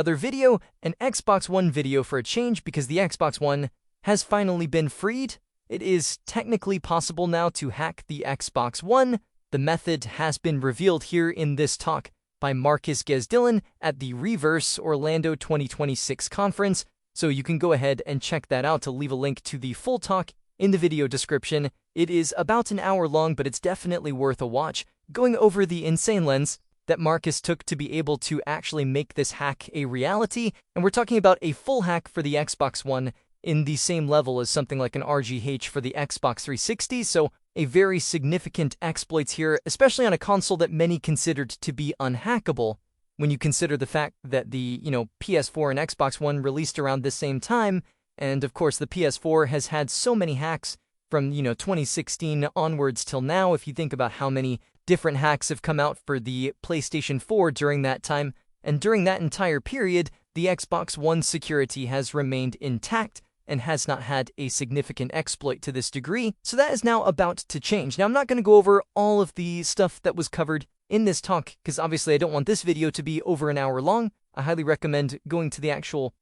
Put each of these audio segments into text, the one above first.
Another video, an Xbox One video for a change because the Xbox One has finally been freed. It is technically possible now to hack the Xbox One. The method has been revealed here in this talk by Markus Gaasedelen at the Reverse Orlando 2026 conference, so you can go ahead and check that out. To leave a link to the full talk in the video description. It is about an hour long, but it's definitely worth a watch, going over the insane lens that Markus took to be able to actually make this hack a reality. And we're talking about a full hack for the Xbox One in the same level as something like an RGH for the Xbox 360, so a very significant exploits here, especially on a console that many considered to be unhackable, when you consider the fact that the, PS4 and Xbox One released around the same time, and of course the PS4 has had so many hacks from, 2016 onwards till now. If you think about how many different hacks have come out for the PlayStation 4 during that time, and during that entire period, the Xbox One security has remained intact and has not had a significant exploit to this degree, so that is now about to change. Now, I'm not going to go over all of the stuff that was covered in this talk, because obviously I don't want this video to be over an hour long. I highly recommend going to the actual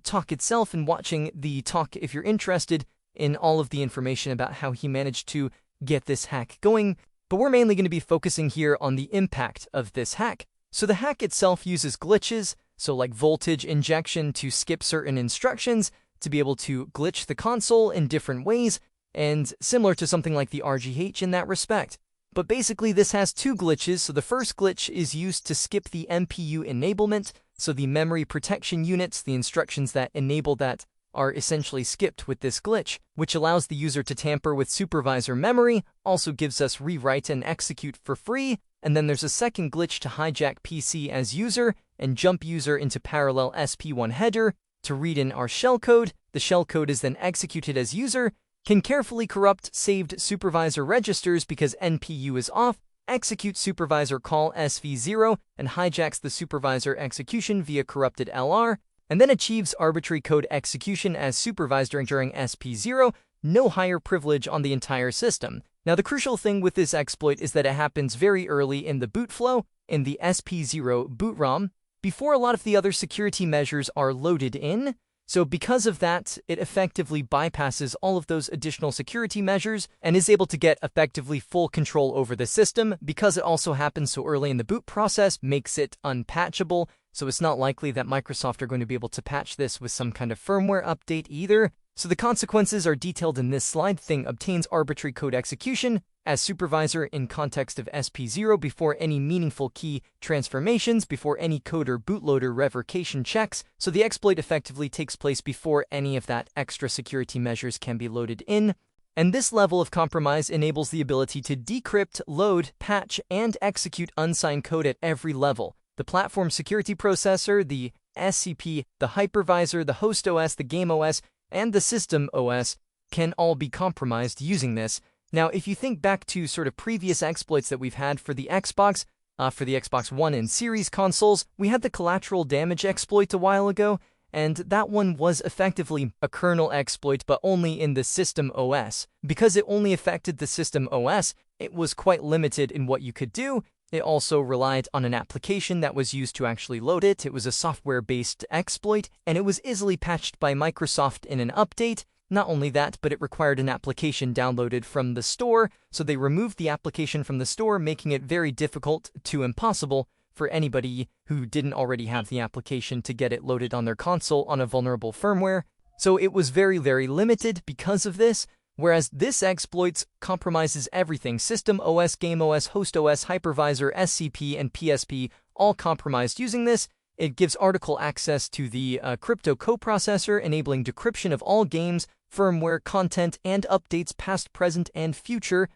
talk itself and watching the talk if you're interested in all of the information about how he managed to get this hack going. But we're mainly going to be focusing here on the impact of this hack. So the hack itself uses glitches, so like voltage injection to skip certain instructions, to be able to glitch the console in different ways, and similar to something like the RGH in that respect. But basically this has two glitches. So the first glitch is used to skip the MPU enablement, so the memory protection units, the instructions that enable that, are essentially skipped with this glitch, which allows the user to tamper with supervisor memory, also gives us rewrite and execute for free. And then there's a second glitch to hijack PC as user and jump user into parallel SP1 header to read in our shellcode. The shellcode is then executed as user, can carefully corrupt saved supervisor registers because NPU is off, execute supervisor call SV0, and hijacks the supervisor execution via corrupted LR, and then achieves arbitrary code execution as supervised during SP0, no higher privilege on the entire system. Now, the crucial thing with this exploit is that it happens very early in the boot flow, in the SP0 boot ROM, before a lot of the other security measures are loaded in. So because of that, it effectively bypasses all of those additional security measures and is able to get effectively full control over the system. Because it also happens so early in the boot process, makes it unpatchable, so it's not likely that Microsoft are going to be able to patch this with some kind of firmware update either. So the consequences are detailed in this slide. Thing obtains arbitrary code execution as supervisor in context of SP0 before any meaningful key transformations, before any code or bootloader revocation checks. So the exploit effectively takes place before any of that extra security measures can be loaded in. And this level of compromise enables the ability to decrypt, load, patch, and execute unsigned code at every level. The platform security processor, the SCP, the hypervisor, the host OS, the game OS, and the system OS can all be compromised using this. Now, if you think back to sort of previous exploits that we've had for the Xbox One and Series consoles, we had the collateral damage exploit a while ago, and that one was effectively a kernel exploit, but only in the system OS. Because it only affected the system OS, it was quite limited in what you could do. It also relied on an application that was used to actually load it. It was a software-based exploit, and it was easily patched by Microsoft in an update. Not only that, but it required an application downloaded from the store, so they removed the application from the store, making it very difficult to impossible for anybody who didn't already have the application to get it loaded on their console on a vulnerable firmware. So it was very, very limited because of this. Whereas this exploit compromises everything: system OS, game OS, host OS, hypervisor, SCP, and PSP, all compromised using this. It gives article access to the crypto coprocessor, enabling decryption of all games, firmware, content, and updates past, present, and future.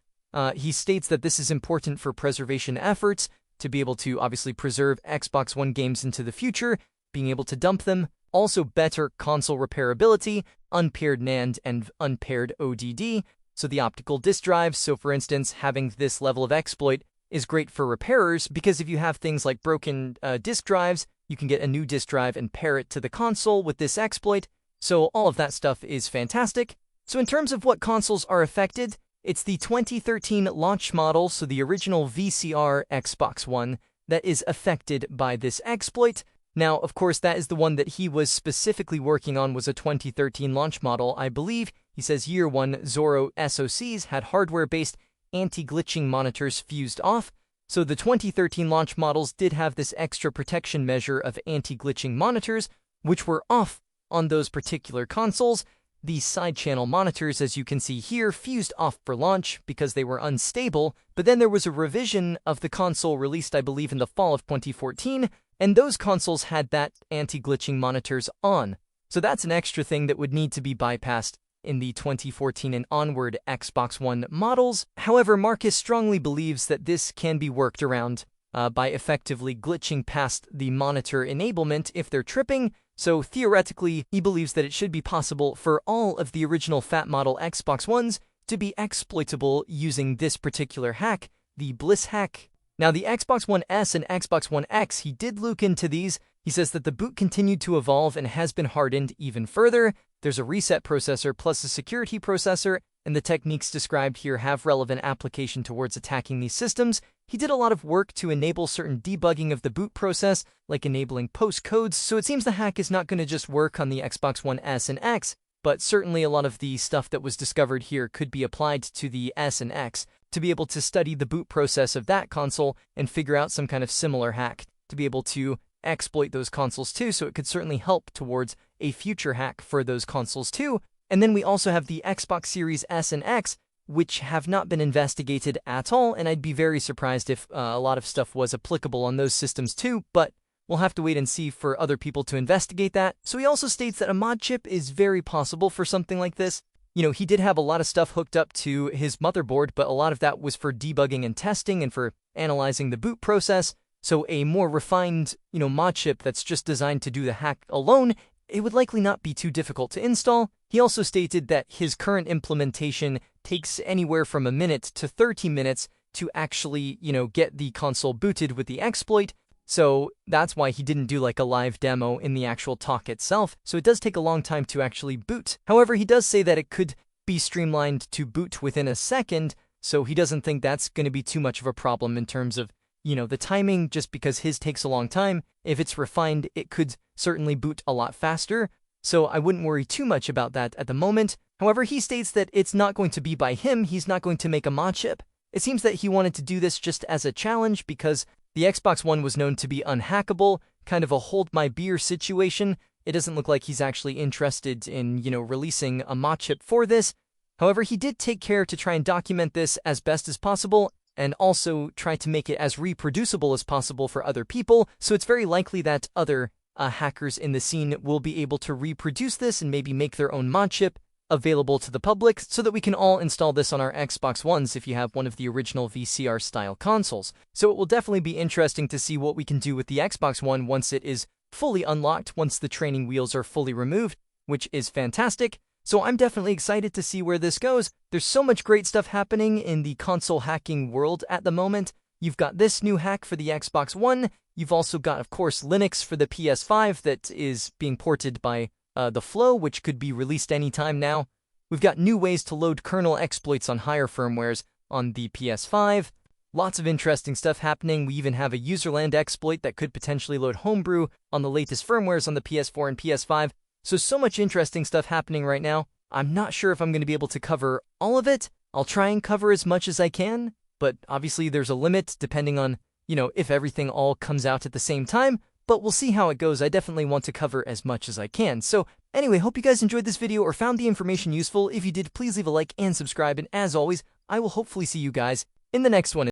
He states that this is important for preservation efforts, to be able to obviously preserve Xbox One games into the future, being able to dump them. Also better console repairability, unpaired NAND and unpaired ODD, so the optical disk drives. So for instance, having this level of exploit is great for repairers, because if you have things like broken disk drives, you can get a new disk drive and pair it to the console with this exploit. So all of that stuff is fantastic. So in terms of what consoles are affected, it's the 2013 launch model, so the original VCR Xbox One, that is affected by this exploit. Now, of course, that is the one that he was specifically working on, was a 2013 launch model, I believe. He says year 1 Zorro SoCs had hardware-based anti-glitching monitors fused off, so the 2013 launch models did have this extra protection measure of anti-glitching monitors, which were off on those particular consoles. These side-channel monitors, as you can see here, fused off for launch because they were unstable, but then there was a revision of the console released, I believe, in the fall of 2014, and those consoles had that anti-glitching monitors on. So that's an extra thing that would need to be bypassed in the 2014 and onward Xbox One models. However, Markus strongly believes that this can be worked around by effectively glitching past the monitor enablement if they're tripping. So theoretically, he believes that it should be possible for all of the original fat model Xbox Ones to be exploitable using this particular hack, the Bliss hack. Now, the Xbox One S and Xbox One X, he did look into these. He says that the boot continued to evolve and has been hardened even further. There's a reset processor plus a security processor, and the techniques described here have relevant application towards attacking these systems. He did a lot of work to enable certain debugging of the boot process, like enabling postcodes, so it seems the hack is not going to just work on the Xbox One S and X, but certainly a lot of the stuff that was discovered here could be applied to the S and X, to be able to study the boot process of that console and figure out some kind of similar hack, to be able to exploit those consoles too, so it could certainly help towards a future hack for those consoles too. And then we also have the Xbox Series S and X, which have not been investigated at all, and I'd be very surprised if a lot of stuff was applicable on those systems too, but we'll have to wait and see for other people to investigate that. So he also states that a mod chip is very possible for something like this. You know, he did have a lot of stuff hooked up to his motherboard, but a lot of that was for debugging and testing and for analyzing the boot process. So a more refined, mod chip that's just designed to do the hack alone, it would likely not be too difficult to install. He also stated that his current implementation takes anywhere from a minute to 30 minutes to actually, get the console booted with the exploit. So that's why he didn't do like a live demo in the actual talk itself. So it does take a long time to actually boot. However, he does say that it could be streamlined to boot within a second. So he doesn't think that's going to be too much of a problem in terms of, the timing, just because his takes a long time. If it's refined, it could certainly boot a lot faster. So I wouldn't worry too much about that at the moment. However, he states that it's not going to be by him. He's not going to make a mod chip. It seems that he wanted to do this just as a challenge because the Xbox One was known to be unhackable, kind of a hold my beer situation. It doesn't look like he's actually interested in, releasing a mod chip for this. However, he did take care to try and document this as best as possible and also try to make it as reproducible as possible for other people. So it's very likely that other hackers in the scene will be able to reproduce this and maybe make their own mod chip available to the public so that we can all install this on our Xbox Ones if you have one of the original VCR-style consoles. So it will definitely be interesting to see what we can do with the Xbox One once it is fully unlocked, once the training wheels are fully removed, which is fantastic. So I'm definitely excited to see where this goes. There's so much great stuff happening in the console hacking world at the moment. You've got this new hack for the Xbox One. You've also got, of course, Linux for the PS5 that is being ported by the Flow, which could be released anytime now. We've got new ways to load kernel exploits on higher firmwares on the PS5. Lots of interesting stuff happening. We even have a userland exploit that could potentially load Homebrew on the latest firmwares on the PS4 and PS5. So much interesting stuff happening right now. I'm not sure if I'm going to be able to cover all of it. I'll try and cover as much as I can, but obviously there's a limit depending on, if everything all comes out at the same time. But we'll see how it goes. I definitely want to cover as much as I can. So anyway, hope you guys enjoyed this video or found the information useful. If you did, please leave a like and subscribe. And as always, I will hopefully see you guys in the next one.